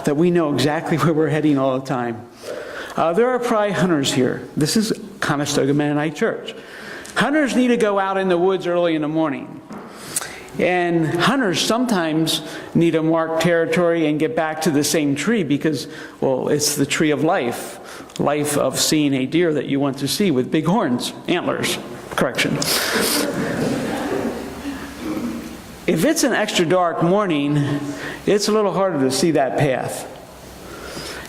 that we know exactly where we're heading all the time. There are probably hunters here. This is Conestoga Mennonite Church. Hunters need to go out in the woods early in the morning. And hunters sometimes need to mark territory and get back to the same tree because, well, it's the tree of life of seeing a deer that you want to see with big horns, antlers, correction. If it's an extra dark morning, it's a little harder to see that path.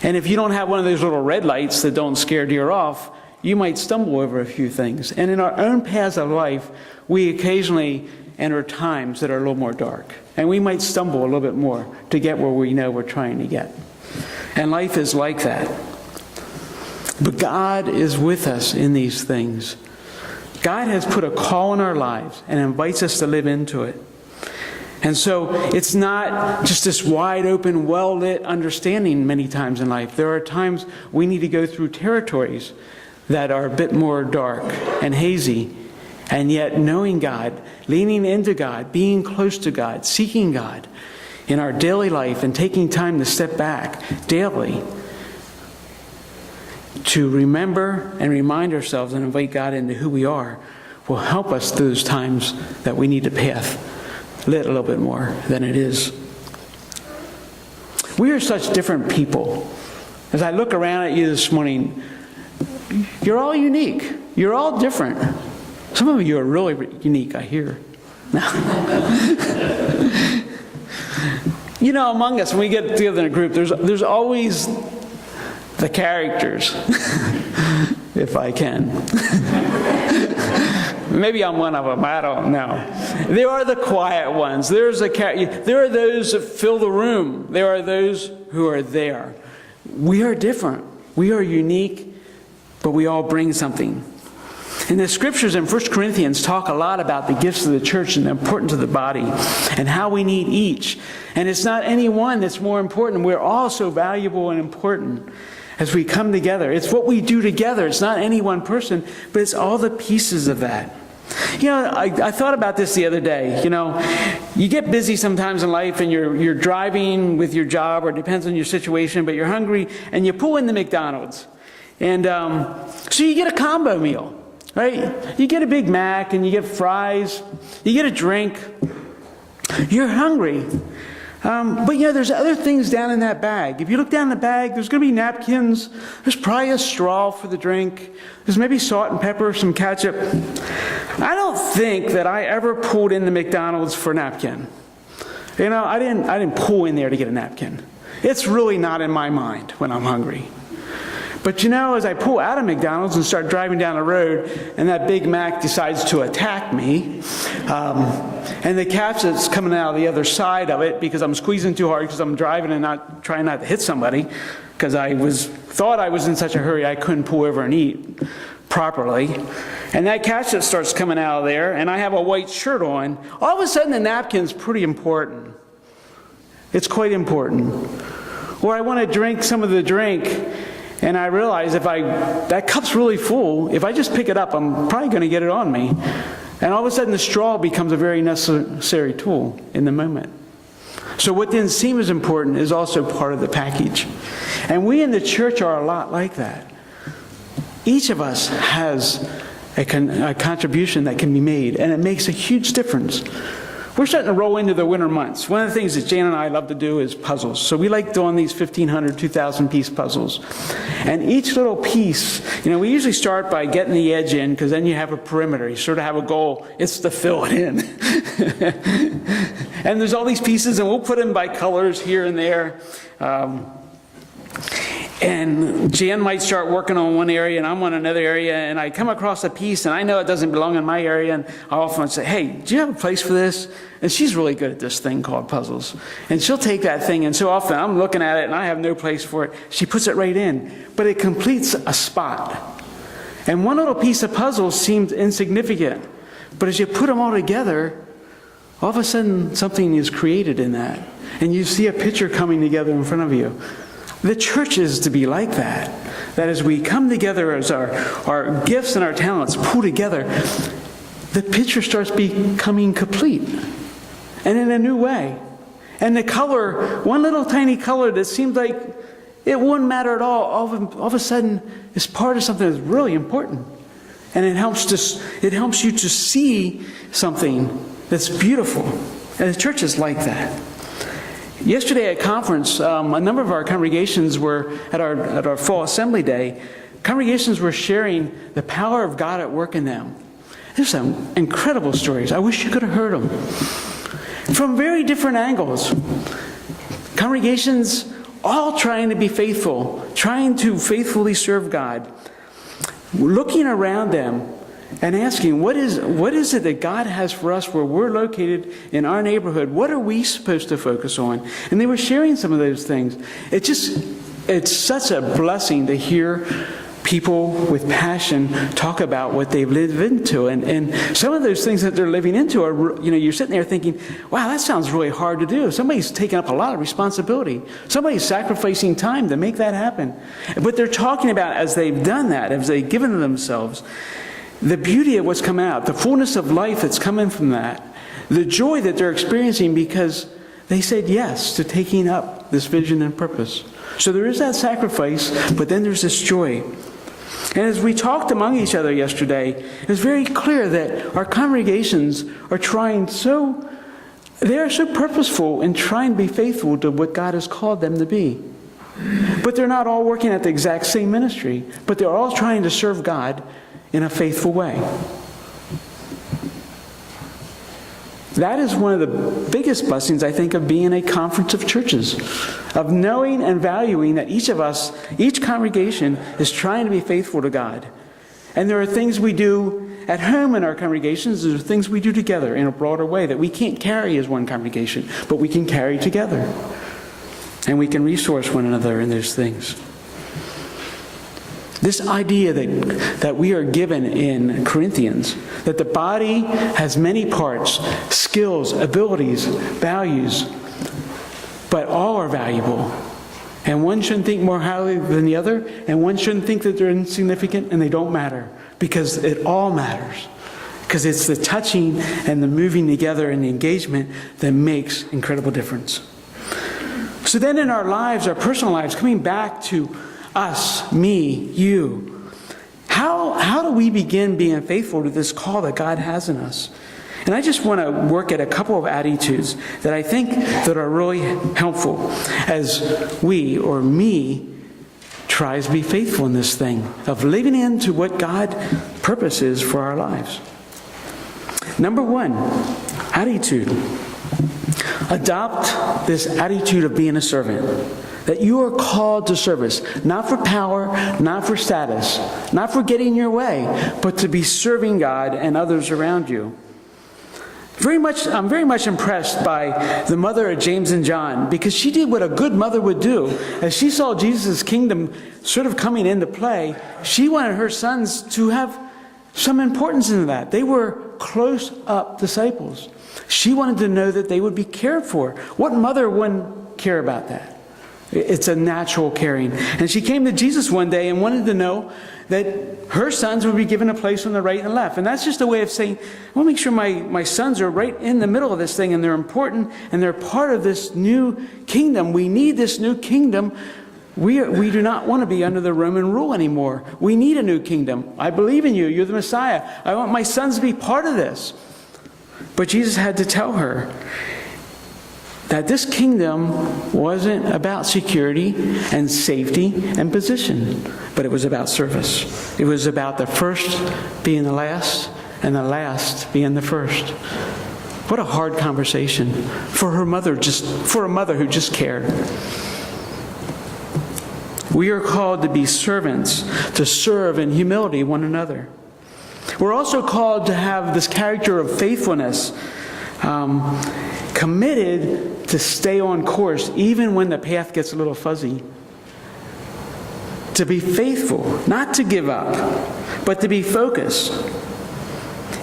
And if you don't have one of those little red lights that don't scare deer off, you might stumble over a few things. And in our own paths of life, we occasionally enter times that are a little more dark. And we might stumble a little bit more to get where we know we're trying to get. And life is like that. But God is with us in these things. God has put a call in our lives and invites us to live into it. And so it's not just this wide open, well-lit understanding many times in life. There are times we need to go through territories that are a bit more dark and hazy. And yet knowing God, leaning into God, being close to God, seeking God in our daily life and taking time to step back daily to remember and remind ourselves and invite God into who we are will help us through those times that we need to path lit a little bit more than it is. We are such different people. As I look around at you this morning, you're all unique. You're all different. Some of you are really unique, I hear. You know, among us, when we get together in a group, there's always the characters, if I can. Maybe I'm one of them, I don't know. There are the quiet ones. There are those that fill the room. There are those who are there. We are different. We are unique, but we all bring something. And the scriptures in 1 Corinthians talk a lot about the gifts of the church and the importance of the body and how we need each. And it's not any one that's more important. We're all so valuable and important as we come together. It's what we do together. It's not any one person, but it's all the pieces of that. You know, I thought about this the other day. You know, you get busy sometimes in life and you're driving with your job, or it depends on your situation, but you're hungry and you pull into McDonald's. And so you get a combo meal, right? You get a Big Mac and you get fries, you get a drink. You're hungry. But you know, there's other things down in that bag. If you look down the bag, there's going to be napkins. There's probably a straw for the drink. There's maybe salt and pepper, some ketchup. I don't think that I ever pulled into McDonald's for a napkin. You know, I didn't pull in there to get a napkin. It's really not in my mind when I'm hungry. But you know, as I pull out of McDonald's and start driving down the road, and that Big Mac decides to attack me, and the ketchup's coming out of the other side of it because I'm squeezing too hard because I'm driving and trying not to hit somebody, because I thought I was in such a hurry I couldn't pull over and eat properly. And that ketchup starts coming out of there, and I have a white shirt on. All of a sudden, the napkin's pretty important. It's quite important. Or I want to drink some of the drink, and I realize that cup's really full. If I just pick it up, I'm probably going to get it on me. And all of a sudden, the straw becomes a very necessary tool in the moment. So what didn't seem as important is also part of the package. And we in the church are a lot like that. Each of us has a contribution that can be made, and it makes a huge difference. We're starting to roll into the winter months. One of the things that Jan and I love to do is puzzles. So we like doing these 1,500, 2,000 piece puzzles. And each little piece, you know, we usually start by getting the edge in, because then you have a perimeter. You sort of have a goal. It's to fill it in. And there's all these pieces, and we'll put them by colors here and there. And Jan might start working on one area and I'm on another area, and I come across a piece and I know it doesn't belong in my area, and I often say, hey, do you have a place for this? And she's really good at this thing called puzzles. And she'll take that thing, and so often I'm looking at it and I have no place for it. She puts it right in, but it completes a spot. And one little piece of puzzle seems insignificant, but as you put them all together, all of a sudden something is created in that. And you see a picture coming together in front of you. The church is to be like that. That as we come together, as our gifts and our talents pull together, the picture starts becoming complete. And in a new way. And the color, one little tiny color that seemed like it wouldn't matter at all of a sudden is part of something that's really important. And it helps you to see something that's beautiful. And the church is like that. Yesterday at conference, a number of our congregations were, at our fall assembly day, congregations were sharing the power of God at work in them. There's some incredible stories. I wish you could have heard them. From very different angles. Congregations all trying to be faithful, trying to faithfully serve God, looking around them and asking, what is it that God has for us where we're located in our neighborhood? What are we supposed to focus on? And they were sharing some of those things. It's such a blessing to hear people with passion talk about what they've lived into. And some of those things that they're living into are, you're sitting there thinking, wow, that sounds really hard to do. Somebody's taking up a lot of responsibility. Somebody's sacrificing time to make that happen. But they're talking about, as they've done that, as they've given themselves, the beauty of what's come out, the fullness of life that's coming from that, the joy that they're experiencing because they said yes to taking up this vision and purpose. So there is that sacrifice, but then there's this joy. And as we talked among each other yesterday, it was very clear that our congregations are they are so purposeful in trying to be faithful to what God has called them to be. But they're not all working at the exact same ministry, but they're all trying to serve God in a faithful way. That is one of the biggest blessings, I think, of being a conference of churches, of knowing and valuing that each of us, each congregation, is trying to be faithful to God. And there are things we do at home in our congregations, there are things we do together in a broader way that we can't carry as one congregation, but we can carry together. And we can resource one another in those things. This idea that we are given in Corinthians, that the body has many parts, skills, abilities, values, but all are valuable. And one shouldn't think more highly than the other, and one shouldn't think that they're insignificant and they don't matter, because it all matters. Because it's the touching and the moving together and the engagement that makes incredible difference. So then in our lives, our personal lives, coming back to us, me, you, how do we begin being faithful to this call that God has in us? And I just want to work at a couple of attitudes that I think that are really helpful as we, or me, tries to be faithful in this thing of living into what God's purpose is for our lives. Number one, attitude. Adopt this attitude of being a servant. That you are called to service, not for power, not for status, not for getting your way, but to be serving God and others around you. I'm very much impressed by the mother of James and John, because she did what a good mother would do. As she saw Jesus' kingdom sort of coming into play, she wanted her sons to have some importance in that. They were close-up disciples. She wanted to know that they would be cared for. What mother wouldn't care about that? It's a natural caring. And she came to Jesus one day and wanted to know that her sons would be given a place on the right and left. And that's just a way of saying, I want to make sure my sons are right in the middle of this thing, and they're important, and they're part of this new kingdom. We need this new kingdom. We do not want to be under the Roman rule anymore. We need a new kingdom. I believe in you. You're the Messiah. I want my sons to be part of this. But Jesus had to tell her that this kingdom wasn't about security and safety and position, but it was about service. It was about the first being the last and the last being the first. What a hard conversation for a mother who just cared. We are called to be servants, to serve in humility one another. We're also called to have this character of faithfulness, committed to stay on course even when the path gets a little fuzzy. To be faithful, not to give up, but to be focused.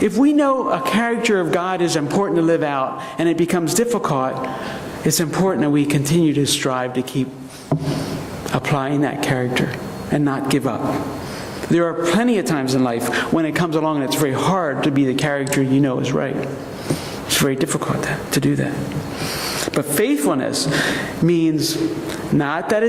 If we know a character of God is important to live out and it becomes difficult, it's important that we continue to strive to keep applying that character and not give up. There are plenty of times in life when it comes along and it's very hard to be the character you know is right. It's very difficult to do that. But faithfulness means not that